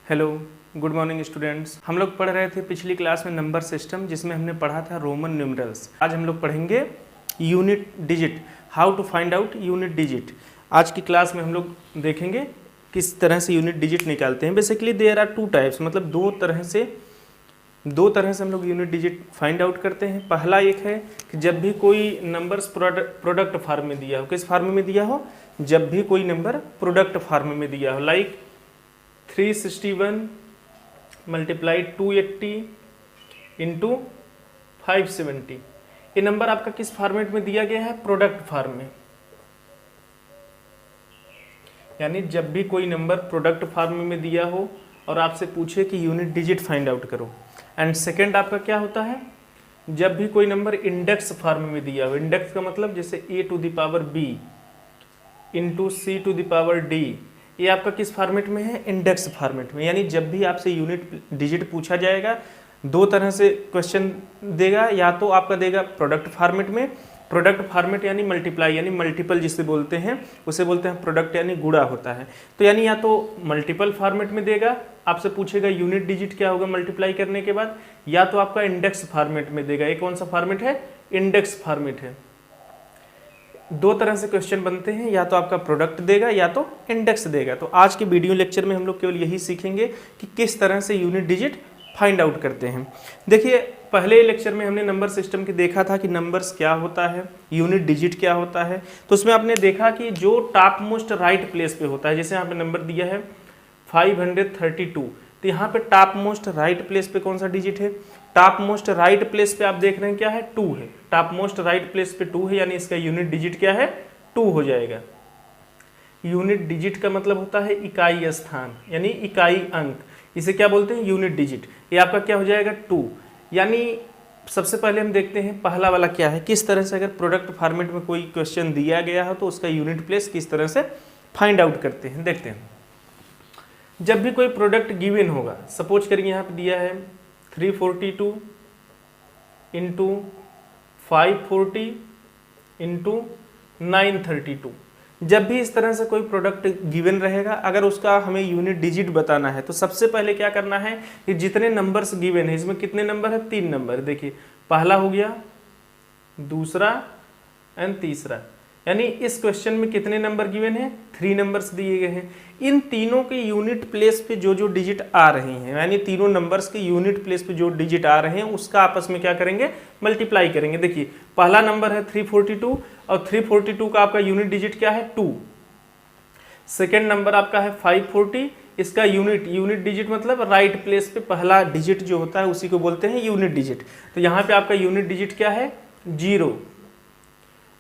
Hello, good morning students. हम लोग पढ़ रहे थे पिछली क्लास में नंबर सिस्टम, जिसमें हमने पढ़ा था रोमन न्यूमरल्स। आज हम लोग पढ़ेंगे unit digit, how to find out unit digit. आज की क्लास में हम लोग देखेंगे किस तरह से यूनिट डिजिट निकालते हैं। Basically there are two types, मतलब दो तरह से हम लोग यूनिट डिजिट फाइंड आउट करते हैं। पहला एक है कि जब भी कोई नंबर्स प्रोडक्ट फॉर्म में दिया हो। किस फॉर्म में दिया हो? जब भी कोई नंबर प्रोडक्ट फॉर्म में दिया हो, लाइक 361 मल्टीप्लाइड 280 इंटू 570। ये नंबर आपका किस फॉर्मेट में दिया गया है? प्रोडक्ट फॉर्म में। यानी जब भी कोई नंबर प्रोडक्ट फॉर्म में दिया हो और आपसे पूछे कि यूनिट डिजिट फाइंड आउट करो। एंड सेकेंड आपका क्या होता है? जब भी कोई नंबर इंडेक्स फॉर्म में दिया हो। इंडेक्स का मतलब जैसे a to the power b into C to the power d, ये आपका किस फॉर्मेट में है? इंडेक्स फॉर्मेट में। यानी जब भी आपसे यूनिट डिजिट पूछा जाएगा, दो तरह से क्वेश्चन देगा। या तो आपका देगा प्रोडक्ट फॉर्मेट में, प्रोडक्ट फॉर्मेट यानी मल्टीप्लाई यानी मल्टीपल जिसे बोलते हैं, उसे बोलते हैं प्रोडक्ट यानी गुणा होता है। तो यानी या तो मल्टीपल फॉर्मेट में देगा, आपसे पूछेगा यूनिट डिजिट क्या होगा मल्टीप्लाई करने के बाद, या तो आपका इंडेक्स फॉर्मेट में देगा। ये कौन सा फॉर्मेट है? इंडेक्स फॉर्मेट है। दो तरह से क्वेश्चन बनते हैं, या तो आपका प्रोडक्ट देगा या तो इंडेक्स देगा। तो आज के वीडियो लेक्चर में हम लोग केवल यही सीखेंगे कि किस तरह से यूनिट डिजिट फाइंड आउट करते हैं। देखिए, पहले लेक्चर में हमने नंबर सिस्टम की देखा था कि नंबर्स क्या होता है, यूनिट डिजिट क्या होता है। तो उसमें आपने देखा कि जो टॉप मोस्ट राइट प्लेस पे होता है, जैसे यहाँ पे नंबर दिया है 532, तो यहाँ पे टॉप मोस्ट राइट प्लेस पे कौन सा डिजिट है? टॉप मोस्ट राइट प्लेस पे आप देख रहे हैं क्या है? 2 है। टॉप मोस्ट राइट प्लेस पे 2 है, यानी इसका यूनिट डिजिट क्या है? 2 हो जाएगा। यूनिट डिजिट का मतलब होता है इकाई स्थान, यानी इकाई अंक। इसे क्या बोलते हैं? Unit digit. ये आपका क्या हो जाएगा? 2। यानी सबसे पहले हम देखते हैं पहला वाला क्या है, किस तरह से अगर प्रोडक्ट फॉर्मेट में कोई क्वेश्चन दिया गया हो तो उसका यूनिट प्लेस किस तरह से फाइंड आउट करते हैं, देखते हैं। जब भी कोई प्रोडक्ट गिवन होगा, सपोज करिए यहाँ पे दिया है 342 इंटू 540 इंटू 932। जब भी इस तरह से कोई प्रोडक्ट गिवन रहेगा, अगर उसका हमें यूनिट डिजिट बताना है तो सबसे पहले क्या करना है कि जितने नंबर्स गिवन है, इसमें कितने नंबर है? 3 नंबर। देखिए, पहला हो गया, दूसरा एंड तीसरा। यानी इस क्वेश्चन में कितने नंबर गिवन है? 3 नंबर्स दिए गए हैं। इन तीनों के यूनिट प्लेस पे जो जो डिजिट आ रही हैं, यानी तीनों नंबर्स के यूनिट प्लेस पे जो डिजिट आ रहे हैं, उसका आपस में क्या करेंगे? मल्टीप्लाई करेंगे। देखिए, पहला नंबर है 342 और 342 का आपका यूनिट डिजिट क्या है? 2। सेकेंड नंबर आपका है 540, इसका यूनिट डिजिट मतलब राइट प्लेस पे पहला डिजिट जो होता है उसी को बोलते हैं यूनिट डिजिट। तो यहाँ पे आपका यूनिट डिजिट क्या है? 0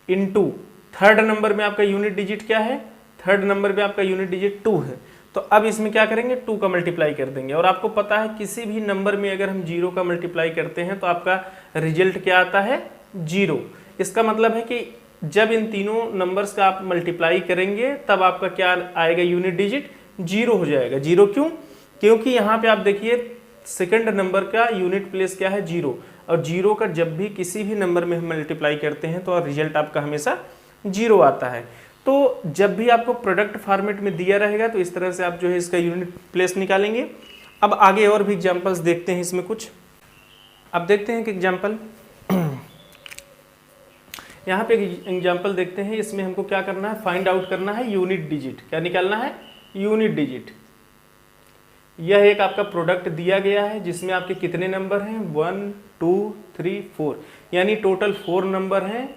इंटू थर्ड नंबर में आपका यूनिट डिजिट क्या है? थर्ड नंबर में आपका यूनिट डिजिट 2 है। तो अब इसमें क्या करेंगे? 2 का मल्टीप्लाई कर देंगे। और आपको पता है किसी भी नंबर में अगर हम 0 का मल्टीप्लाई करते हैं तो आपका रिजल्ट क्या आता है? 0। इसका मतलब है कि जब इन तीनों नंबर्स का आप मल्टीप्लाई करेंगे तब आपका क्या आएगा? यूनिट डिजिट 0 हो जाएगा। 0 क्यों? क्योंकि यहाँ पे आप देखिए सेकंड नंबर का यूनिट प्लेस क्या है? 0। और 0 का जब भी किसी भी नंबर में हम मल्टीप्लाई करते हैं तो रिजल्ट आपका हमेशा 0 आता है। तो जब भी आपको प्रोडक्ट फॉर्मेट में दिया रहेगा तो इस तरह से आप जो है इसका यूनिट प्लेस निकालेंगे। अब आगे और भी एग्जांपल्स देखते हैं इसमें कुछ। अब देखते हैं कि एग्जांपल, यहाँ पे एग्जांपल देखते हैं। इसमें हमको क्या करना है? फाइंड आउट करना है यूनिट डिजिट। क्या निकालना है? Unit digit. यह एक आपका प्रोडक्ट दिया गया है जिसमें आपके कितने नंबर हैं? 1 2 3 4, यानी टोटल 4 नंबर हैं।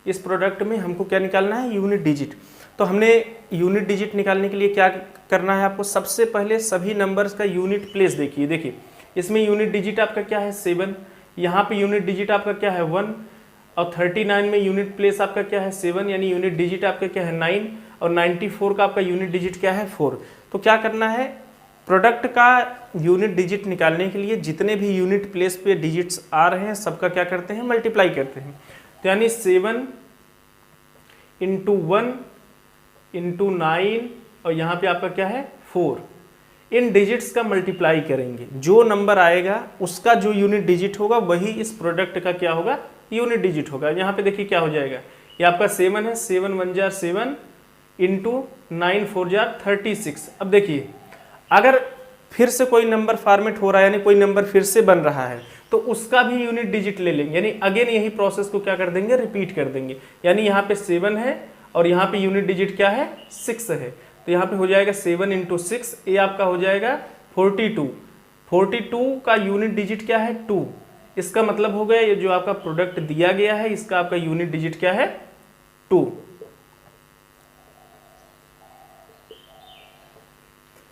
इस प्रोडक्ट में हमको क्या निकालना है? Unit digit. तो हमने यूनिट डिजिट निकालने के लिए क्या करना है आपको? सबसे पहले सभी नंबर्स का यूनिट प्लेस देखिए। देखिए, इसमें यूनिट डिजिट आपका क्या है? 7। यहाँ पे यूनिट डिजिट आपका क्या है? 1। और 39 में यूनिट प्लेस आपका क्या है? 7, यानी यूनिट डिजिट आपका क्या है? 9। और 94 का आपका यूनिट डिजिट क्या है? 4। तो क्या करना है? प्रोडक्ट का यूनिट डिजिट निकालने के लिए जितने भी यूनिट प्लेस पे डिजिट्स आ रहे हैं सबका क्या करते हैं? मल्टीप्लाई करते हैं। तो यानी 7 इंटू 1 इंटू 9 और यहाँ पे आपका क्या है? 4। इन डिजिट्स का मल्टीप्लाई करेंगे। जो नंबर आएगा उसका जो यूनिट डिजिट होगा वही इस प्रोडक्ट का क्या होगा? यूनिट डिजिट होगा। यहाँ पे देखिए क्या हो जाएगा? ये आपका 7 है, 7 1 जार 7 इंटू 9 4 जार 36। अब देखिए, अगर फिर से कोई नंबर फॉर्मेट हो रहा है, यानी कोई नंबर फिर से बन रहा है, तो उसका भी यूनिट डिजिट ले लेंगे, यानी अगेन यही प्रोसेस को क्या कर देंगे, रिपीट कर देंगे। यानी यहाँ पे 7 है और यहाँ पे यूनिट डिजिट क्या है, 6 है, तो यहाँ पे हो जाएगा 7 × 6, ये आपका हो जाएगा 42। 42 का यूनिट डिजिट क्या है, 2। इसका मतलब हो गया ये जो आपका प्रोडक्ट दिया गया है इसका आपका यूनिट डिजिट क्या है, 2।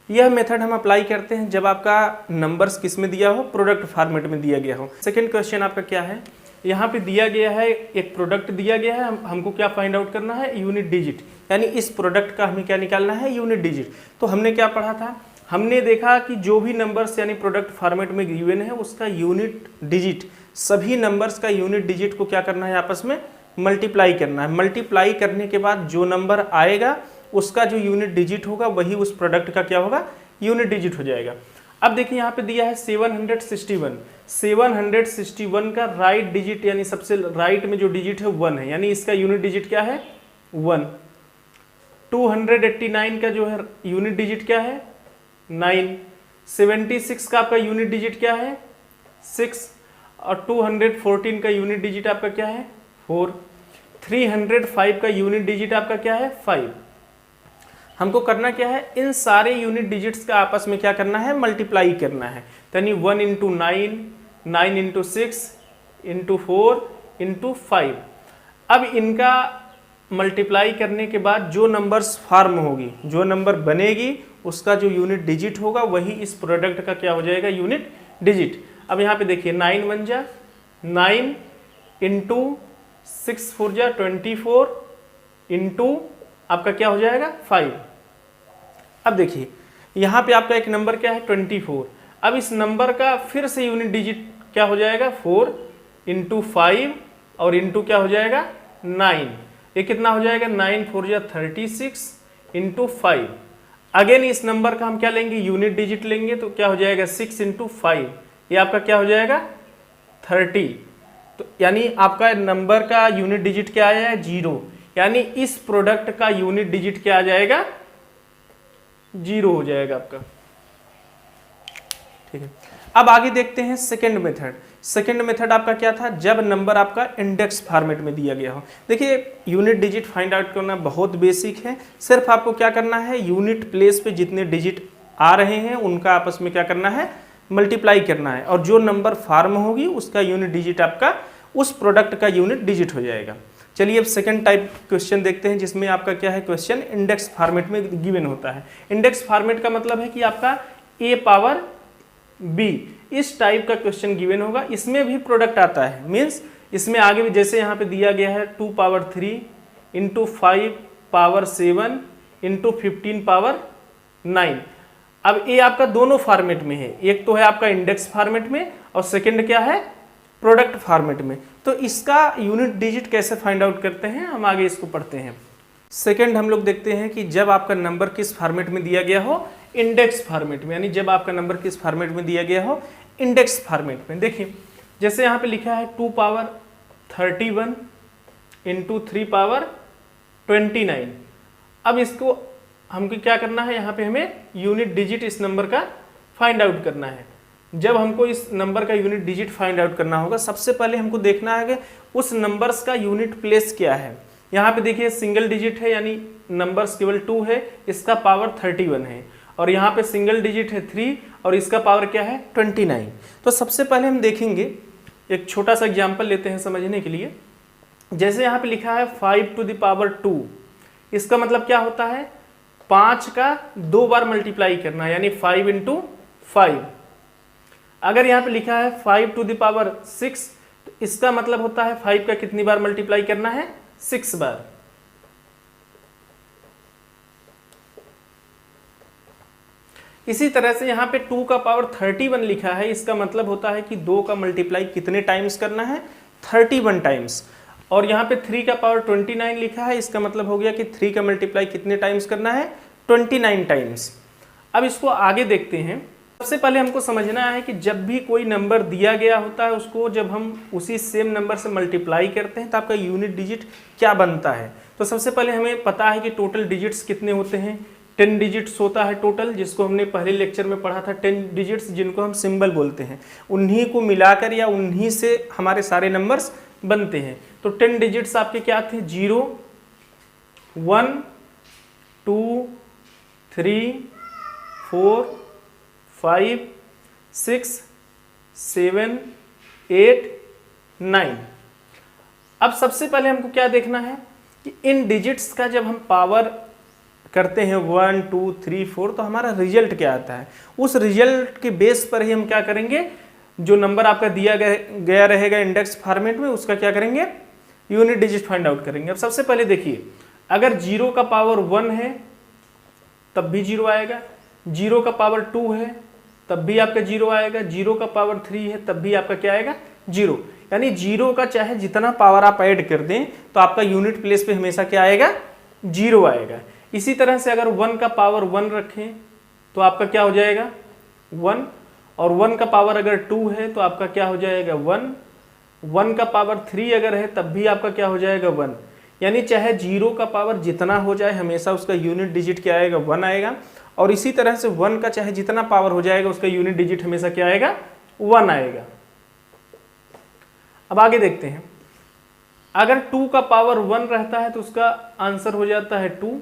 यह मेथड हम अप्लाई करते हैं जब आपका नंबर्स किस में दिया हो, प्रोडक्ट फॉर्मेट में दिया गया हो। सेकंड क्वेश्चन आपका क्या है, यहाँ पे दिया गया है एक प्रोडक्ट दिया गया है, हमको क्या फाइंड आउट करना है, यूनिट डिजिट, यानी इस प्रोडक्ट का हमें क्या निकालना है, यूनिट डिजिट। तो हमने क्या पढ़ा था, हमने देखा कि जो भी नंबर्स यानी प्रोडक्ट फॉर्मेट में गिवन है उसका यूनिट डिजिट, सभी नंबर्स का यूनिट डिजिट को क्या करना है, आपस में मल्टीप्लाई करना है। मल्टीप्लाई करने के बाद जो नंबर आएगा उसका जो यूनिट डिजिट होगा वही उस प्रोडक्ट का क्या होगा, यूनिट डिजिट हो जाएगा। अब देखिए यहाँ पे दिया है 761, 761 का राइट डिजिट यानी सबसे राइट में जो डिजिट है 1 है, यानी इसका यूनिट डिजिट क्या है, 1। 289 का जो है यूनिट डिजिट क्या है, 9। 76 का आपका यूनिट डिजिट क्या है, 6। और 214 का यूनिट डिजिट आपका क्या है, 4। 305 का यूनिट डिजिट आपका क्या है, 5। हमको करना क्या है, इन सारे यूनिट डिजिट्स का आपस में क्या करना है, मल्टीप्लाई करना है। यानी 1 × 9, 9 × 6 × 4 × 5। अब इनका मल्टीप्लाई करने के बाद जो नंबर्स फॉर्म होगी, जो नंबर बनेगी उसका जो यूनिट डिजिट होगा वही इस प्रोडक्ट का क्या हो जाएगा, यूनिट डिजिट। अब यहाँ पे देखिए 9 1 जा 9 × 6 4 जा 24 × आपका क्या हो जाएगा, 5। अब देखिए यहाँ पे आपका एक नंबर क्या है, 24। अब इस नंबर का फिर से यूनिट डिजिट क्या हो जाएगा, 4 × 5 और इंटू क्या हो जाएगा, 9। ये कितना हो जाएगा, 9 4 जा 36 × 5। अगेन इस नंबर का हम क्या लेंगे, यूनिट डिजिट लेंगे, तो क्या हो जाएगा 6 × 5, ये आपका क्या हो जाएगा 30। तो यानी आपका नंबर का यूनिट डिजिट क्या आया है, 0, यानी इस प्रोडक्ट का यूनिट डिजिट क्या आ जाएगा, 0 हो जाएगा आपका। ठीक है, अब आगे देखते हैं सेकंड मेथड। सेकंड मेथड आपका क्या था, जब नंबर आपका इंडेक्स फॉर्मेट में दिया गया हो। देखिए यूनिट डिजिट फाइंड आउट करना बहुत बेसिक है, सिर्फ आपको क्या करना है, यूनिट प्लेस पे जितने डिजिट आ रहे हैं उनका आपस में क्या करना है, मल्टीप्लाई करना है, और जो नंबर फॉर्म होगी उसका यूनिट डिजिट आपका उस प्रोडक्ट का यूनिट डिजिट हो जाएगा। चलिए अब सेकंड टाइप क्वेश्चन देखते हैं, जिसमें आपका क्या है, क्वेश्चन इंडेक्स फॉर्मेट में गिवन होता है। इंडेक्स फॉर्मेट का मतलब है कि आपका a पावर b, इस टाइप का क्वेश्चन गिवन होगा। इसमें भी प्रोडक्ट आता है, मीन्स इसमें आगे भी जैसे यहाँ पे दिया गया है 2 पावर 3 × 5 पावर 7 × 15 पावर 9। अब ये आपका दोनों फॉर्मेट में है, एक तो है आपका इंडेक्स फॉर्मेट में और सेकंड क्या है, प्रोडक्ट फॉर्मेट में। तो इसका यूनिट डिजिट कैसे फाइंड आउट करते हैं, हम आगे इसको पढ़ते हैं। सेकंड हम लोग देखते हैं कि जब आपका नंबर किस फॉर्मेट में दिया गया हो, इंडेक्स फॉर्मेट में, यानी जब आपका नंबर किस फॉर्मेट में दिया गया हो, इंडेक्स फॉर्मेट में। देखिए जैसे यहाँ पे लिखा है 2 पावर 31 × 3 पावर 29। अब इसको हमको क्या करना है, यहाँ पे हमें यूनिट डिजिट इस नंबर का फाइंड आउट करना है। जब हमको इस नंबर का यूनिट डिजिट फाइंड आउट करना होगा, सबसे पहले हमको देखना है कि उस नंबर्स का यूनिट प्लेस क्या है। यहाँ पे देखिए सिंगल डिजिट है, यानी नंबर्स केवल 2 है, इसका पावर 31 है, और यहाँ पे सिंगल डिजिट है 3 और इसका पावर क्या है 29। तो सबसे पहले हम देखेंगे, एक छोटा सा एग्जाम्पल लेते हैं समझने के लिए। जैसे यहाँ पे लिखा है 5 to the power 2, इसका मतलब क्या होता है, 5 का 2 बार मल्टीप्लाई करना, यानी 5 × 5। अगर यहाँ पे लिखा है 5 to the power 6, तो इसका मतलब होता है 5 का कितनी बार मल्टीप्लाई करना है, 6 बार। इसी तरह से यहाँ पे 2 का पावर 31 लिखा है, इसका मतलब होता है कि 2 का मल्टीप्लाई कितने टाइम्स करना है, 31 टाइम्स। और यहाँ पे 3 का पावर 29 लिखा है, इसका मतलब हो गया कि 3 का मल्टीप्लाई कितने टाइम्स करना है, 29 टाइम्स। अब इसको आगे देखते हैं। सबसे पहले हमको समझना है कि जब भी कोई नंबर दिया गया होता है, उसको जब हम उसी सेम नंबर से मल्टीप्लाई करते हैं तो आपका यूनिट डिजिट क्या बनता है। तो सबसे पहले हमें पता है कि टोटल डिजिट्स कितने होते हैं, 10 डिजिट्स होता है टोटल, जिसको हमने पहले लेक्चर में पढ़ा था 10 डिजिट्स, जिनको हम सिंबल बोलते हैं, उन्हीं को मिलाकर या उन्हीं से हमारे सारे नंबर्स बनते हैं। तो 10 डिजिट्स आपके क्या थे? 0 1 2 3 4 5 6 7 8 9। अब सबसे पहले हमको क्या देखना है कि इन डिजिट्स का जब हम पावर करते हैं 1 2 3 4 तो हमारा रिजल्ट क्या आता है। उस रिजल्ट के बेस पर ही हम क्या करेंगे, जो नंबर आपका दिया गया रहेगा इंडेक्स फॉर्मेट में, उसका क्या करेंगे, यूनिट डिजिट फाइंड आउट करेंगे। अब सबसे पहले देखिए, अगर 0 का पावर 1 है तब भी 0 आएगा, 0 का पावर 2 है तब भी आपका 0 आएगा, 0 का पावर 3 है तब भी आपका क्या आएगा, 0। यानी 0 का चाहे जितना पावर आप ऐड कर दें तो आपका यूनिट प्लेस पे हमेशा क्या आएगा, 0 आएगा। इसी तरह से अगर 1 का पावर 1 रखें तो आपका क्या हो जाएगा, 1, और 1 का पावर अगर 2 है तो आपका क्या हो जाएगा, 1, 1 का पावर 3 अगर है तब भी आपका क्या हो जाएगा, 1। यानी चाहे 0 का पावर जितना हो जाए हमेशा उसका यूनिट डिजिट क्या आएगा, 1 आएगा, और इसी तरह से 1 का चाहे जितना पावर हो जाएगा उसका यूनिट डिजिट हमेशा क्या आएगा, 1 आएगा। अब आगे देखते हैं, अगर 2 का पावर 1 रहता है तो उसका आंसर हो जाता है 2।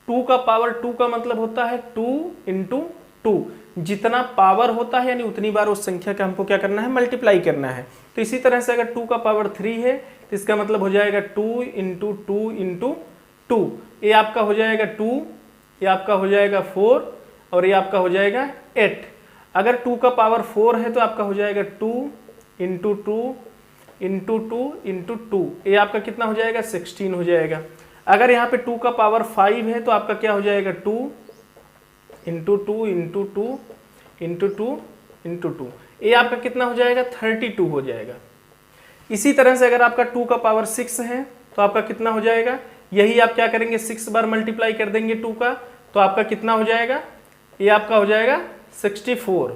2 का पावर 2 का मतलब होता है 2 × 2, जितना पावर होता है यानी उतनी बार उस संख्या का हमको क्या करना है, मल्टीप्लाई करना है। तो इसी तरह से अगर 2 का पावर 3 है तो इसका मतलब हो जाएगा 2 × 2 × 2, ये आपका हो जाएगा 2, ये आपका हो जाएगा 4, और ये आपका हो जाएगा 8। अगर 2 का पावर 4 है तो आपका हो जाएगा 2 × 2 × 2 × 2, ये आपका कितना हो जाएगा, 16 हो जाएगा। अगर यहाँ पे 2 का पावर 5 है तो आपका क्या हो जाएगा, 2 × 2 × 2 × 2 × 2, ये आपका कितना हो जाएगा, 32 हो जाएगा। इसी तरह से अगर आपका 2 का पावर 6 है तो आपका कितना हो जाएगा, यही आप क्या करेंगे, 6 बार मल्टीप्लाई कर देंगे 2 का, तो आपका कितना हो जाएगा, ये आपका हो जाएगा 64।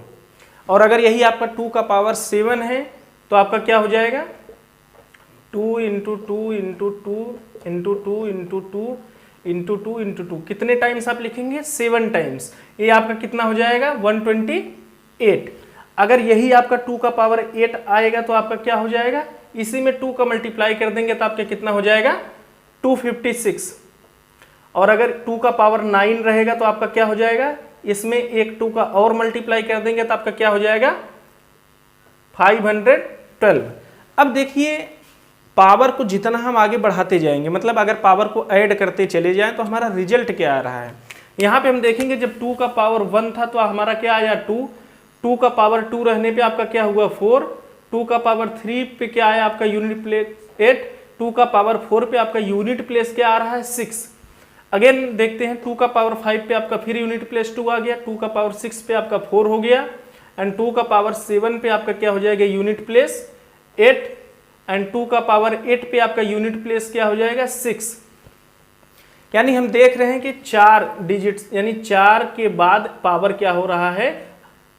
और अगर यही आपका 2 का पावर 7 है तो आपका क्या हो जाएगा, 2 × 2 × 2 × 2 × 2 × 2, कितने टाइम्स आप लिखेंगे, 7 टाइम्स, ये आपका कितना हो जाएगा, 128। अगर यही आपका 2 का पावर 8 आएगा तो आपका क्या हो जाएगा, इसी में 2 का मल्टीप्लाई कर देंगे तो आपका कितना हो जाएगा, 256। और अगर 2 का पावर 9 रहेगा तो आपका क्या हो जाएगा, इसमें एक 2 का और मल्टीप्लाई कर देंगे तो आपका क्या हो जाएगा, 512। अब देखिए, पावर को जितना हम आगे बढ़ाते जाएंगे, मतलब अगर पावर को ऐड करते चले जाएं तो हमारा रिजल्ट क्या आ रहा है। यहाँ पे हम देखेंगे जब 2 का पावर 1 था तो हमारा क्या आया, 2, 2 का पावर 2 रहने पे आपका क्या हुआ, 4, 2 का पावर 3 पे क्या आया आपका यूनिट प्लेस 8, 2 का पावर 4 पे आपका यूनिट प्लेस क्या आ रहा है, 6। अगेन देखते हैं, 2 का पावर 5 पे आपका फिर यूनिट प्लेस 2 आ गया, 2 का पावर 6 पे आपका 4 हो गया, एंड 2 का पावर 7 पे आपका क्या हो जाएगा, यूनिट प्लेस 8, एंड 2 का पावर 8 पे आपका यूनिट प्लेस क्या हो जाएगा, 6। यानी हम देख रहे हैं कि 4 डिजिट्स यानी 4 के बाद पावर क्या हो रहा है,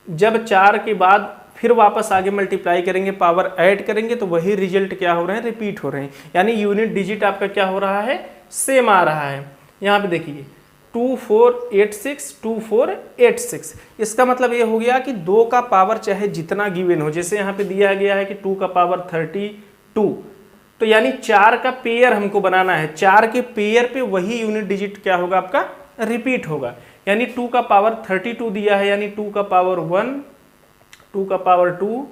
जब 4 के बाद फिर वापस आगे मल्टीप्लाई करेंगे, पावर ऐड करेंगे तो वही रिजल्ट क्या हो रहे हैं, रिपीट हो रहे हैं। यानी यूनिट डिजिट आपका क्या हो रहा है, सेम आ रहा है। यहाँ पे देखिए 2486 2486, इसका मतलब ये हो गया कि 2 का पावर चाहे जितना गिवन हो, जैसे यहाँ पे दिया गया है कि 2 का पावर 32, तो यानी 4 का पेयर हमको बनाना है, 4 के पेयर पे वही यूनिट डिजिट क्या होगा, आपका रिपीट होगा। यानी 2 का पावर 32 दिया है, यानी 2 का पावर 1, 2 का पावर 2,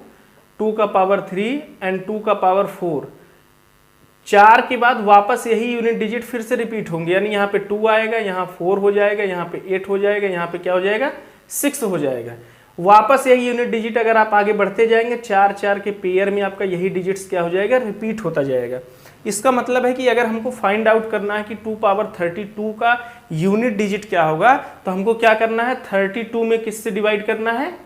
2 का पावर 3 एंड 2 का पावर 4, 4 के बाद वापस यही यूनिट डिजिट फिर से रिपीट होंगे। यानी यहाँ पे 2 आएगा, यहाँ 4 हो जाएगा, यहाँ पे 8 हो जाएगा, यहाँ पे क्या हो जाएगा, 6 हो जाएगा। वापस यही यूनिट डिजिट अगर आप आगे बढ़ते जाएंगे, 4 4 के पेयर में आपका यही डिजिट्स क्या हो जाएगा, रिपीट होता जाएगा। इसका मतलब है कि अगर हमको फाइंड आउट करना है कि 2 पावर 32 का यूनिट डिजिट क्या होगा, तो हमको क्या करना है, 32 में किससे डिवाइड करना है,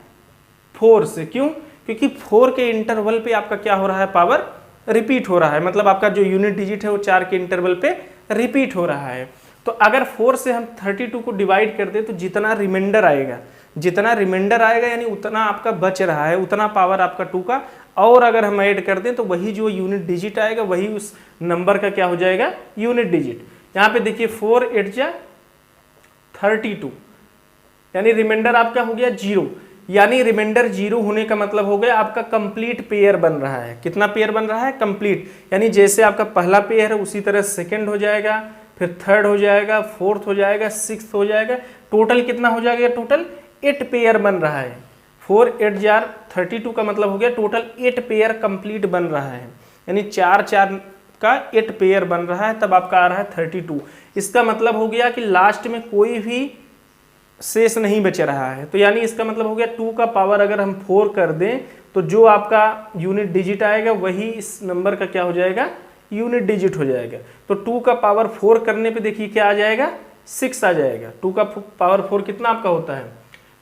4 से। क्यों? क्योंकि 4 के इंटरवल पे आपका क्या हो रहा है, पावर रिपीट हो रहा है, मतलब आपका जो यूनिट डिजिट है वो 4 के इंटरवल पे रिपीट हो रहा है। तो अगर 4 से हम 32 को डिवाइड कर दे तो जितना रिमाइंडर आएगा यानी उतना आपका बच रहा है, उतना पावर आपका 2 का, और अगर हम ऐड कर दें तो वही जो यूनिट डिजिट आएगा वही उस नंबर का क्या हो जाएगा, यूनिट डिजिट। यहाँ पे देखिए 4 8 जा 32, यानी रिमाइंडर आपका हो गया 0, यानी रिमाइंडर 0 होने का मतलब हो गया आपका कंप्लीट पेयर बन रहा है। कितना पेयर बन रहा है? कंप्लीट, यानी जैसे आपका पहला पेयर है उसी तरह सेकंड हो जाएगा, फिर थर्ड हो जाएगा, फोर्थ हो जाएगा, सिक्स्थ हो जाएगा, टोटल कितना हो जाएगा? टोटल 8 पेयर बन रहा है। 4 8 जार 32 का मतलब हो गया टोटल 8 पेयर कंप्लीट बन रहा है, यानी 4 4 का 8 पेयर बन रहा है, तब आपका आ रहा है 32। इसका मतलब हो गया कि लास्ट में कोई भी शेष नहीं बच रहा है, तो यानी इसका मतलब हो गया 2 का पावर अगर हम 4 कर दें तो जो आपका यूनिट डिजिट आएगा वही इस नंबर का क्या हो जाएगा? यूनिट डिजिट हो जाएगा। तो 2 का पावर 4 करने पे देखिए क्या आ जाएगा? 6 आ जाएगा। 2 का पावर 4 कितना आपका होता है?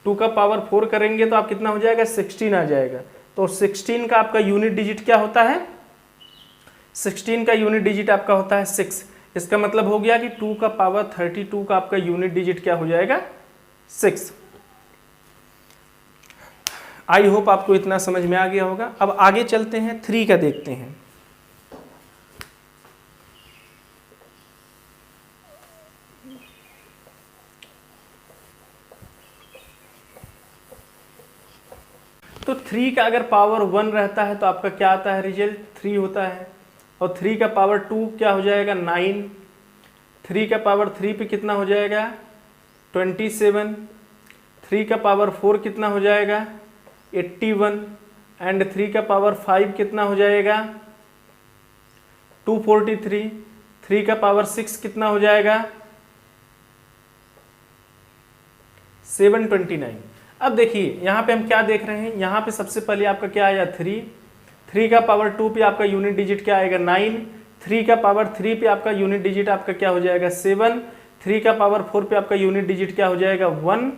2 का पावर 4 करेंगे तो आप कितना हो जाएगा? 16 आ जाएगा। तो 16 का आपका यूनिट डिजिट क्या होता है? 16 का यूनिट डिजिट आपका होता है 6। इसका मतलब हो गया कि 2 का पावर 32 का आपका यूनिट डिजिट क्या हो जाएगा? 6। आई होप आपको इतना समझ में आ गया होगा। अब आगे चलते हैं, 3 का देखते हैं। तो 3 का अगर पावर 1 रहता है तो आपका क्या आता है? रिजल्ट 3 होता है। और 3 का पावर 2 क्या हो जाएगा? 9। 3 का पावर 3 पे कितना हो जाएगा? 27। 3 का पावर 4 कितना हो जाएगा? 81। एंड 3 का पावर 5 कितना हो जाएगा? 243। 3 का पावर 6 कितना हो जाएगा? 729। अब देखिए यहाँ पे हम क्या देख रहे हैं, यहाँ पे सबसे पहले आपका क्या आया? 3। 3 का पावर 2 पे आपका यूनिट डिजिट क्या आएगा? 9। 3 का पावर 3 पे आपका यूनिट डिजिट आपका क्या हो जाएगा? 7। 3 का पावर 4 पे आपका यूनिट डिजिट क्या हो जाएगा? 1।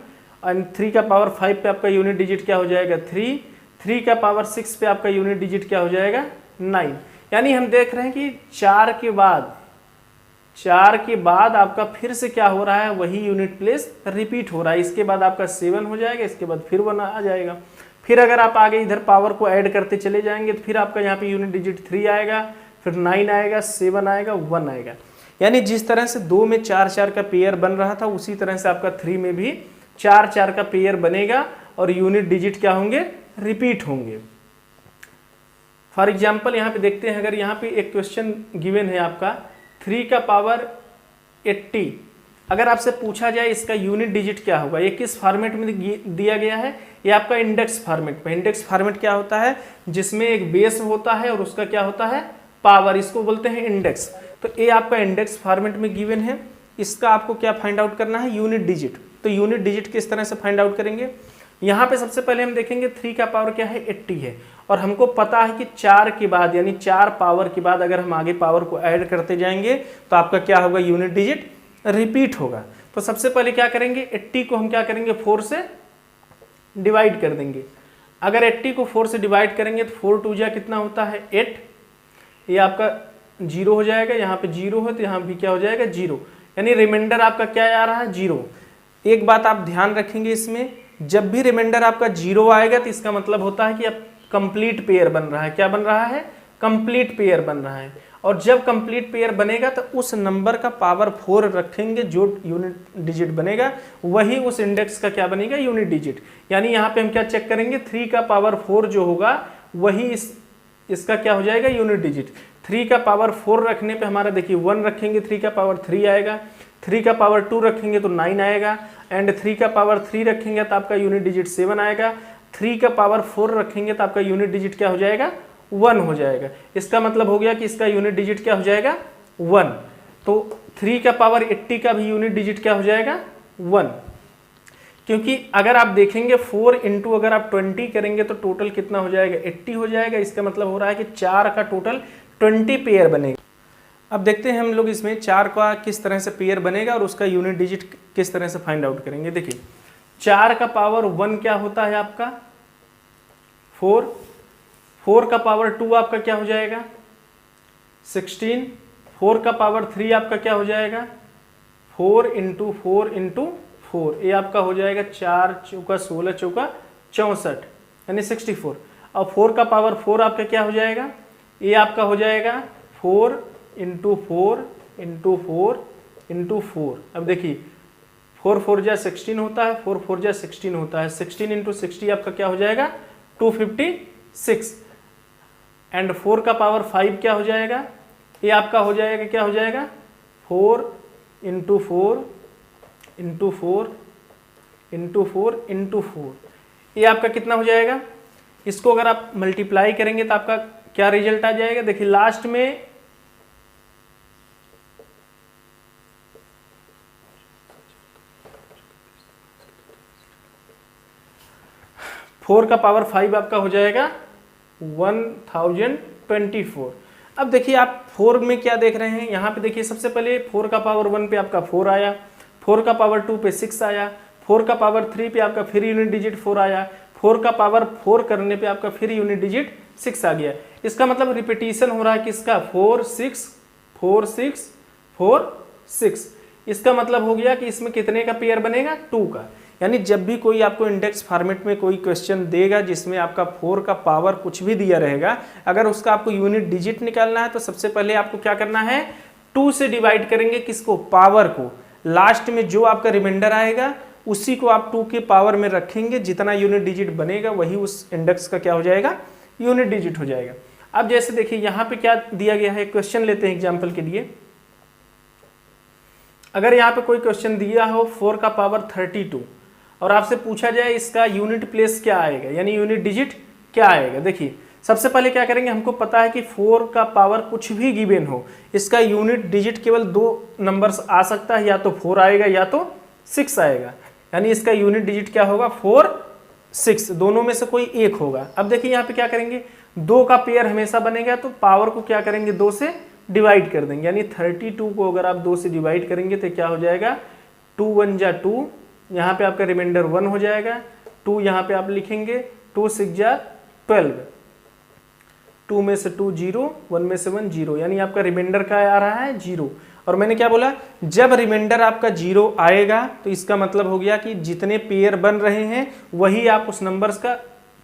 एंड 3 का पावर 5 पे आपका यूनिट डिजिट क्या हो जाएगा? 3। 3 का पावर 6 पे आपका यूनिट डिजिट क्या हो जाएगा? 9। यानी हम देख रहे हैं कि 4 के बाद आपका फिर से क्या हो रहा है? वही यूनिट प्लेस रिपीट हो रहा है। इसके बाद आपका 7 हो जाएगा, इसके बाद फिर 1 आ जाएगा। फिर अगर आप आगे इधर पावर को ऐड करते चले जाएंगे तो फिर आपका यहाँ पे यूनिट डिजिट 3 आएगा, फिर 9 आएगा, 7 आएगा, 1 आएगा। यानी जिस तरह से 2 में 4 4 का पेयर बन रहा था उसी तरह से आपका 3 में भी 4 4 का पेयर बनेगा और यूनिट डिजिट क्या होंगे? रिपीट होंगे। फॉर एग्जाम्पल यहाँ पे देखते हैं, अगर यहाँ पे एक क्वेश्चन गिवन है आपका 3 का पावर 80, अगर आपसे पूछा जाए इसका यूनिट डिजिट क्या होगा, ये किस फॉर्मेट में दिया गया है? ये आपका इंडेक्स फॉर्मेट में। इंडेक्स फॉर्मेट क्या होता है? जिसमें एक बेस होता है और उसका क्या होता है? पावर, इसको बोलते हैं इंडेक्स। तो ये आपका इंडेक्स फॉर्मेट में गिवन है, इसका आपको क्या फाइंड आउट करना है? Unit digit. तो यूनिट डिजिट किस तरह से फाइंड आउट करेंगे? यहाँ पे सबसे पहले हम देखेंगे 3 का पावर क्या है? 80 है, और हमको पता है कि 4 के बाद यानी 4 पावर के बाद अगर हम आगे पावर को ऐड करते जाएंगे तो आपका क्या होगा? यूनिट डिजिट रिपीट होगा। तो सबसे पहले क्या करेंगे? 80 को हम क्या करेंगे? 4 से डिवाइड कर देंगे। अगर 80 को 4 से डिवाइड करेंगे तो 4 2 जा कितना होता है? 8। ये आपका 0 हो जाएगा, यहाँ पे 0 है तो यहाँ भी क्या हो जाएगा? 0। यानी रिमाइंडर आपका क्या आ रहा है? 0। एक बात आप ध्यान रखेंगे इसमें, जब भी रिमाइंडर आपका 0 आएगा तो इसका मतलब होता है कि अब कंप्लीट पेयर बन रहा है। क्या बन रहा है? कंप्लीट पेयर बन रहा है। और जब कंप्लीट पेयर बनेगा तो उस नंबर का पावर 4 रखेंगे, जो यूनिट डिजिट बनेगा वही उस इंडेक्स का क्या बनेगा? Unit digit. यानी यहाँ पे हम क्या चेक करेंगे? 3 का पावर 4 जो होगा वही इसका क्या हो जाएगा? Unit digit. 3 का पावर 4 रखने पे हमारा देखिए 1 रखेंगे, 3 का पावर 3 आएगा। 3 का पावर 2 रखेंगे तो 9 आएगा। एंड 3 का पावर 3 रखेंगे तो आपका यूनिट डिजिट 7 आएगा। 3 का पावर 4 रखेंगे तो आपका यूनिट डिजिट क्या हो जाएगा? 1 हो जाएगा। इसका मतलब हो गया कि इसका यूनिट डिजिट क्या हो जाएगा? 1। तो 3 का पावर 80 का भी यूनिट डिजिट क्या हो जाएगा? 1। क्योंकि अगर आप देखेंगे 4 इंटू अगर आप 20 करेंगे तो टोटल कितना हो जाएगा? 80 हो जाएगा। इसका मतलब हो रहा है कि 4 का टोटल 20 पेयर बनेगा। अब देखते हैं हम लोग इसमें 4 का किस तरह से पेयर बनेगा और उसका यूनिट डिजिट किस तरह से फाइंड आउट करेंगे। देखिए 4 का पावर 1 क्या होता है आपका? 4। 4 का पावर 2 आपका क्या हो जाएगा? 16। 4 का पावर 3 आपका क्या हो जाएगा? 4 इंटू 4 इंटू 4, ये आपका हो जाएगा 4 चौका 16 चौका 64 यानी 64। और 4 का पावर 4 आपका क्या हो जाएगा? ये आपका हो जाएगा 4 इंटू 4 इंटू 4 इंटू 4। अब देखिए 4 4 जा 16 होता है, 4 4 जा 16 होता है, 16 इंटू 60 आपका क्या हो जाएगा 256, एंड 4 का पावर 5 क्या हो जाएगा, ये आपका हो जाएगा, क्या हो जाएगा 4 इंटू 4 इंटू 4 इंटू 4 इंटू 4, ये आपका कितना हो जाएगा, इसको अगर आप मल्टीप्लाई करेंगे तो आपका क्या रिजल्ट आ जाएगा, देखिए लास्ट में 4 का पावर 5 आपका हो जाएगा 1024। अब देखिए आप 4 में क्या देख रहे हैं, यहाँ पे देखिए सबसे पहले 4 का पावर 1 पे आपका 4 आया, 4 का पावर 2 पे 6 आया, 4 का पावर 3 पे आपका फिर यूनिट डिजिट 4 आया, 4 का पावर 4 करने पे आपका फिर यूनिट डिजिट 6 आ गया। इसका मतलब रिपीटिशन हो रहा है किसका, 4 6 4 6 4 6। इसका मतलब हो गया कि इसमें कितने का पेयर बनेगा, 2 का। यानी जब भी कोई आपको इंडेक्स फॉर्मेट में कोई क्वेश्चन देगा जिसमें आपका 4 का पावर कुछ भी दिया रहेगा, अगर उसका आपको यूनिट डिजिट निकालना है तो सबसे पहले आपको क्या करना है, 2 से डिवाइड करेंगे किसको, पावर को। लास्ट में जो आपका रिमाइंडर आएगा उसी को आप 2 के पावर में रखेंगे, जितना यूनिट डिजिट बनेगा वही उस इंडेक्स का क्या हो जाएगा, यूनिट डिजिट हो जाएगा। अब जैसे देखिए यहाँ पे क्या दिया गया है, क्वेश्चन लेते हैं एग्जाम्पल के लिए। अगर यहाँ पे कोई क्वेश्चन दिया हो 4 का पावर 32 और आपसे पूछा जाए इसका यूनिट प्लेस क्या आएगा, यानी यूनिट डिजिट क्या आएगा। देखिए सबसे पहले क्या करेंगे, हमको पता है कि 4 का पावर कुछ भी गिवन हो, इसका यूनिट डिजिट केवल 2 नंबर्स आ सकता है, या तो 4 आएगा या तो 6 आएगा। यानी इसका यूनिट डिजिट क्या होगा, 4 6, दोनों में से कोई एक होगा। अब देखिए यहाँ पे क्या करेंगे, 2 का पेयर हमेशा बनेगा तो पावर को क्या करेंगे, 2 से डिवाइड कर देंगे। यानी 32 को अगर आप 2 से डिवाइड करेंगे तो क्या हो जाएगा, 2 1 जा 2, यहाँ पे आपका रिमाइंडर 1 हो जाएगा, 2 यहाँ पे आप लिखेंगे, 2 6 जा 12, 2 में से 2 0, 1 में से 1 0, यानी आपका रिमाइंडर क्या आ रहा है, 0। और मैंने क्या बोला, जब रिमाइंडर आपका 0 आएगा तो इसका मतलब हो गया कि जितने पेयर बन रहे हैं वही आप उस नंबर्स का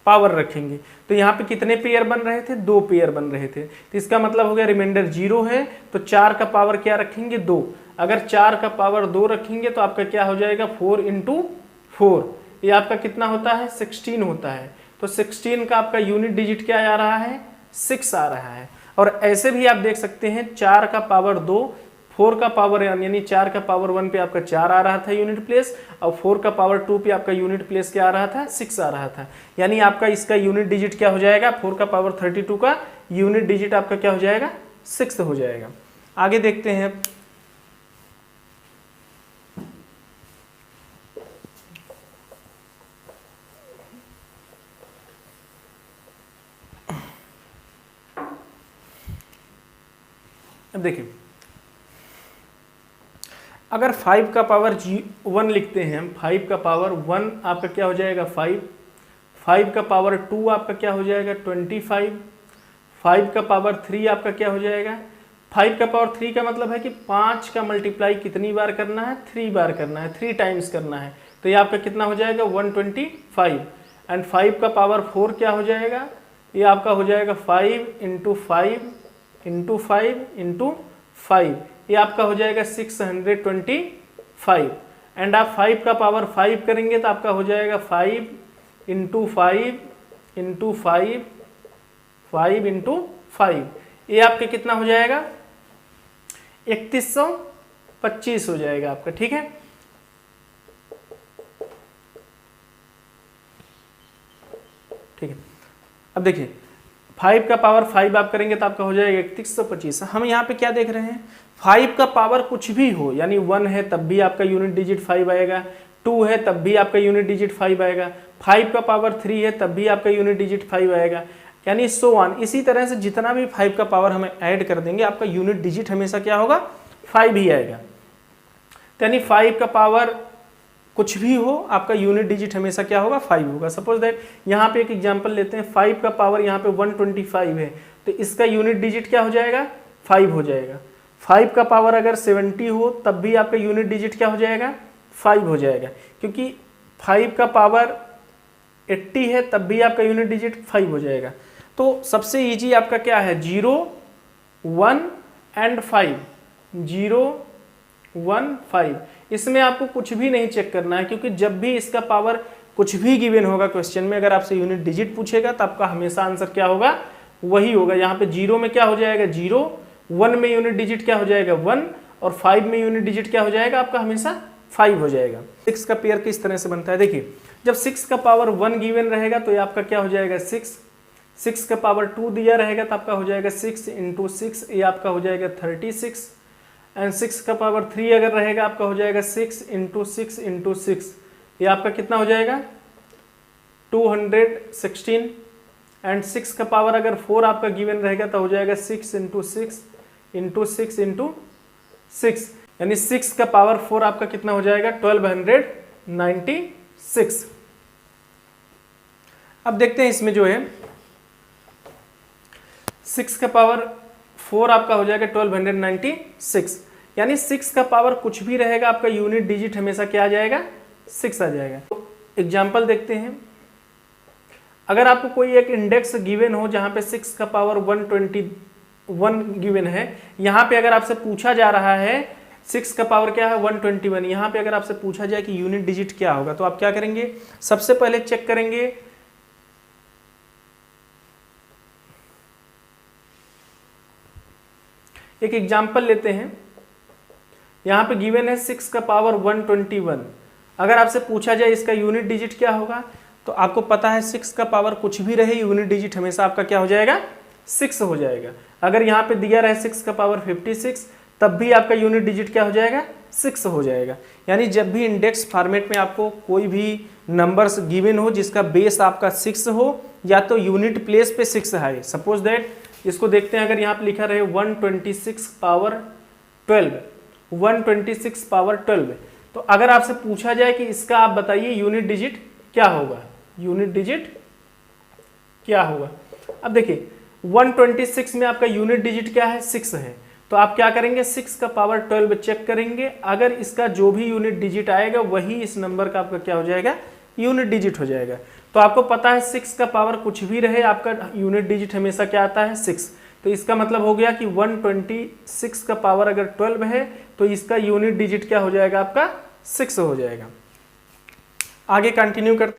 पावर रखेंगे। तो यहाँ पे कितने पेयर बन रहे थे, 2 पेयर बन रहे थे, तो इसका मतलब हो गया रिमाइंडर 0 है तो 4 का पावर क्या रखेंगे, 2। अगर 4 का पावर 2 रखेंगे तो आपका क्या हो जाएगा, 4 इंटू 4, ये आपका कितना होता है, 16 होता है। तो 16 का आपका यूनिट डिजिट क्या आ रहा है, 6 आ रहा है। और ऐसे भी आप देख सकते हैं 4 का पावर 2, 4 का पावर यानी 4 का पावर 1 पे आपका 4 आ रहा था यूनिट प्लेस, और 4 का पावर 2 पे आपका यूनिट प्लेस क्या आ रहा था, 6 आ रहा था। यानी आपका इसका यूनिट डिजिट क्या हो जाएगा, 4 का पावर 32 का यूनिट डिजिट आपका क्या हो जाएगा, 6 हो जाएगा। आगे देखते हैं। अब देखिए अगर 5 का पावर 1 लिखते हैं हम, 5 का पावर 1 आपका क्या हो जाएगा 5, 5 का पावर 2 आपका क्या हो जाएगा 25, 5 का पावर 3 आपका क्या हो जाएगा, 5 का पावर 3 का मतलब है कि 5 का मल्टीप्लाई कितनी बार करना है, 3 बार करना है, 3 टाइम्स करना है। तो ये आपका कितना हो जाएगा 125। एंड 5 का पावर 4 क्या हो जाएगा, ये आपका हो जाएगा 5 इंटू 5 इंटू 5 इंटू 5, ये आपका हो जाएगा 625। एंड आप 5 का पावर 5 करेंगे तो आपका हो जाएगा 5 इंटू 5 इंटू 5 5 इंटू 5, ये आपके कितना हो जाएगा 3125 हो जाएगा आपका। ठीक है, ठीक है। अब देखिए 5 का पावर 5 आप करेंगे तो आपका हो जाएगा 3125। हम यहाँ पे क्या देख रहे हैं, 5 का पावर कुछ भी हो, यानी 1 है तब भी आपका यूनिट डिजिट 5 आएगा, 2 है तब भी आपका यूनिट डिजिट 5 आएगा, 5 का पावर 3 है तब भी आपका यूनिट डिजिट 5 आएगा, यानी सो ऑन। इसी तरह से जितना भी 5 का पावर हमें ऐड कर देंगे आपका यूनिट डिजिट हमेशा क्या होगा, 5 ही आएगा। तो यानी 5 का पावर कुछ भी हो आपका यूनिट डिजिट हमेशा क्या होगा, 5 होगा। सपोज दैट यहाँ पे एक एग्जांपल लेते हैं, 5 का पावर यहाँ पे 125 है तो इसका यूनिट डिजिट क्या हो जाएगा, 5 हो जाएगा। 5 का पावर अगर 70 हो तब भी आपका यूनिट डिजिट क्या हो जाएगा, 5 हो जाएगा, क्योंकि 5 का पावर 80 है तब भी आपका यूनिट डिजिट 5 हो जाएगा। तो सबसे ईजी आपका क्या है, 0 1 एंड 5, 0 15। इसमें आपको कुछ भी नहीं चेक करना है, क्योंकि जब भी इसका पावर कुछ भी गिवन होगा क्वेश्चन में, अगर आपसे यूनिट डिजिट पूछेगा तो आपका हमेशा आंसर क्या होगा, वही होगा। यहाँ पे 0 में क्या हो जाएगा 0, 1 में यूनिट डिजिट क्या हो जाएगा 1, और 5 में यूनिट डिजिट क्या हो जाएगा आपका हमेशा 5 हो जाएगा। 6 का पेयर किस तरह से बनता है, देखिए जब 6 का पावर 1 गिवन रहेगा तो ये आपका क्या हो जाएगा 6, 6 का पावर 2 दिया रहेगा तो आपका हो जाएगा 6 × 6, ये आपका हो जाएगा 36, एंड 6 का पावर 3 अगर रहेगा आपका हो जाएगा 6 × 6 × 6, ये आपका कितना हो जाएगा 216, एंड 6 का पावर अगर 4 आपका गिवन रहेगा तो हो जाएगा 6 × 6 × 6 × 6, यानी 6 का पावर 4 आपका कितना हो जाएगा 1296। अब देखते हैं इसमें जो है 6 का पावर 4 आपका हो जाएगा 1296, यानी 6 का पावर कुछ भी रहेगा आपका यूनिट डिजिट हमेशा क्या आ जाएगा 6 आ जाएगा। तो एग्जाम्पल देखते हैं, अगर आपको कोई एक इंडेक्स गिवन हो जहां पे 6 का पावर 121 गिवन है, यहाँ पे अगर आपसे पूछा जा रहा है 6 का पावर क्या है 121, यहाँ पे अगर आपसे पूछा जाए कि यूनिट डिजिट क्या होगा तो आप क्या करेंगे, सबसे पहले चेक करेंगे एक एग्जाम्पल लेते हैं। यहाँ पे गिवन है 6 का पावर 121, अगर आपसे पूछा जाए इसका यूनिट डिजिट क्या होगा, तो आपको पता है 6 का पावर कुछ भी रहे यूनिट डिजिट हमेशा आपका क्या हो जाएगा 6 हो जाएगा। अगर यहाँ पे दिया रहे 6 का पावर 56, तब भी आपका यूनिट डिजिट क्या हो जाएगा 6 हो जाएगा। यानी जब भी इंडेक्स फॉर्मेट में आपको कोई भी नंबर्स गिवन हो जिसका बेस आपका 6 हो, या तो यूनिट प्लेस पे 6 है, सपोज दैट इसको देखते हैं, अगर यहाँ पे लिखा रहे 126 पावर 12, 126 पावर 12, तो अगर आपसे पूछा जाए कि इसका आप बताइए यूनिट डिजिट क्या होगा, यूनिट डिजिट क्या होगा। अब देखिए 126 में आपका यूनिट डिजिट क्या है 6 है, तो आप क्या करेंगे 6 का पावर 12 चेक करेंगे, अगर इसका जो भी यूनिट डिजिट आएगा वही इस नंबर का आपका क्या हो जाएगा यूनिट डिजिट हो जाएगा। तो आपको पता है 6 का पावर कुछ भी रहे आपका यूनिट डिजिट हमेशा क्या आता है 6, तो इसका मतलब हो गया कि 126 का पावर अगर 12 है तो इसका यूनिट डिजिट क्या हो जाएगा आपका 6 हो जाएगा। आगे कंटिन्यू करते